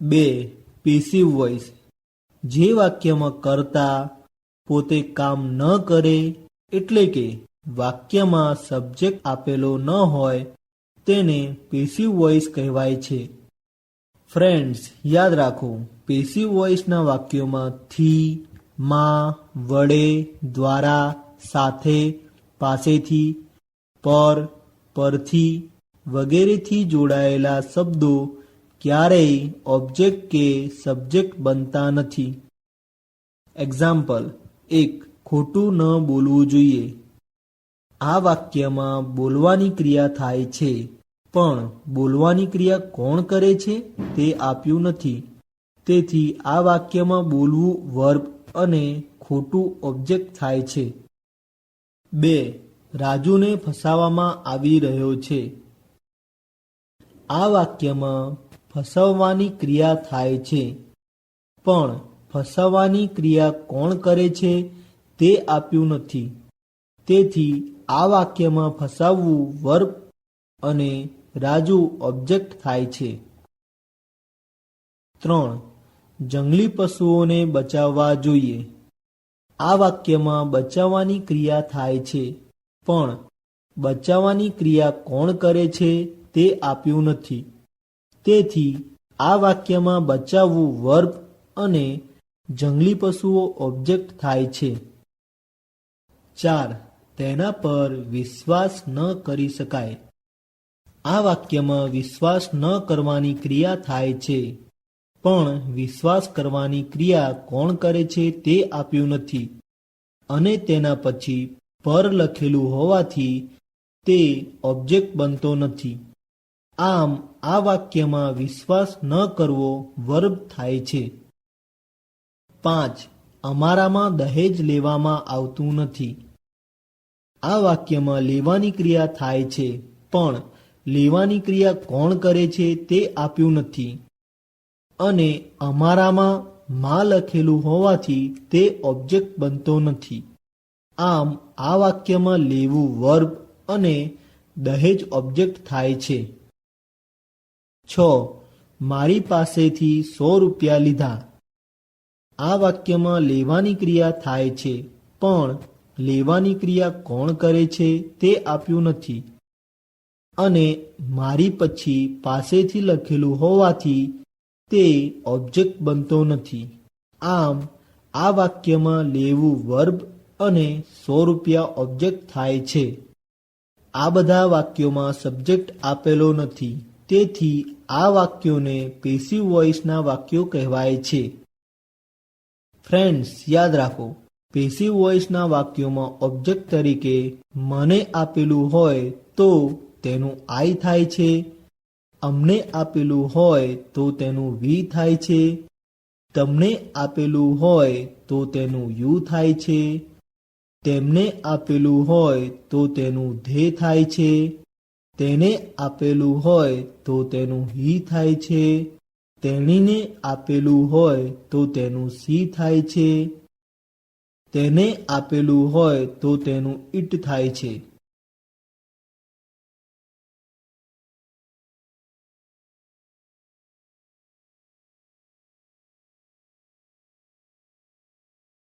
2. Passive voice, જે વાક્યમાં કર્તા પોતે કામ ન કરે એટલે કે વાક્યમાં સબ્જેક્ટ આપેલો ન હોય તેને પેસિવ વોઇસ કહેવાય છે. ફ્રેન્ડ્સ, યાદ રાખો, પેસિવ વોઇસના વાક્યોમાં થી, માં, વડે, દ્વારા, સાથે, પાસેથી, પર, પરથી વગેરેથી જોડાયેલા શબ્દો ક્યારેય ઓબ્જેક્ટ કે સબ્જેક્ટ બનતા નથી. એક્ઝામ્પલ 1. ખોટું ન બોલવું જોઈએ. આ વાક્યમાં બોલવાની ક્રિયા થાય છે, પણ બોલવાની ક્રિયા કોણ કરે છે તે આપ્યું નથી. તેથી આ વાક્યમાં બોલવું વર્બ અને ખોટું ઓબ્જેક્ટ થાય છે. 2. રાજુને ફસાવવામાં આવી રહ્યો છે. આ વાક્યમાં ફસાવવાની ક્રિયા થાય છે, પણ ફસાવવાની ક્રિયા કોણ કરે છે તે આપ્યું નથી. તેથી આ વાક્યમાં ફસાવવું વર્બ અને રાજુ ઓબ્જેક્ટ થાય છે. 3. જંગલી પશુઓને બચાવવા જોઈએ. આ વાક્યમાં બચાવવાની ક્રિયા થાય છે, પણ બચાવવાની ક્રિયા કોણ કરે છે તે આપ્યું નથી. તેથી આ વાક્યમાં બચાવવું વર્બ અને જંગલી પશુઓ ઓબ્જેક્ટ થાય છે. 4. તેના પર વિશ્વાસ ન કરી શકાય. આ વાક્યમાં વિશ્વાસ ન કરવાની ક્રિયા થાય છે, પણ વિશ્વાસ કરવાની ક્રિયા કોણ કરે છે તે આપ્યું નથી અને તેના પછી પર લખેલું હોવાથી તે ઓબ્જેક્ટ બનતો નથી. આમ આ વાક્યમાં વિશ્વાસ ન કરવો વર્બ થાય છે. 5. અમારામાં દહેજ લેવામાં આવતું નથી. આ વાક્યમાં લેવાની ક્રિયા થાય છે, પણ લેવાની ક્રિયા કોણ કરે છે તે આપ્યું નથી અને અમારામાં માં લખેલું હોવાથી તે ઓબ્જેક્ટ બનતો નથી. આમ આ વાક્યમાં લેવું વર્બ અને દહેજ ઓબ્જેક્ટ થાય છે. 6. મારી પાસેથી 100 રૂપિયા લીધા. આ વાક્યમાં લેવાની ક્રિયા થાય છે, પણ લેવાની ક્રિયા કોણ કરે છે તે આપ્યું નથી અને મારી પછી પાસેથી લખેલું હોવાથી તે ઓબ્જેક્ટ બનતો નથી. આમ આ વાક્યમાં લેવું વર્બ અને 100 રૂપિયા ઓબ્જેક્ટ થાય છે. આ બધા વાક્યોમાં સબ્જેક્ટ આપેલો નથી, તેથી આ વાક્યોને પેસિવ વોઇસના વાક્યો કહેવાય છે. ફ્રેન્ડ્સ, યાદ રાખો, પેસિવ વોઇસના વાક્યોમાં ઓબ્જેક્ટ તરીકે મને આપેલું હોય તો તેનું આઈ થાય છે, અમને આપેલું હોય તો તેનું વી થાય છે, તમને આપેલું હોય તો તેનું યુ થાય છે, તેમને આપેલું હોય તો તેનું ધે થાય છે, તેને આપેલું હોય તો તેનું હી થાય છે, તેણીને આપેલું હોય તો તેનું સી થાય છે, તેને આપેલું હોય તો તેનું ઇટ થાય છે.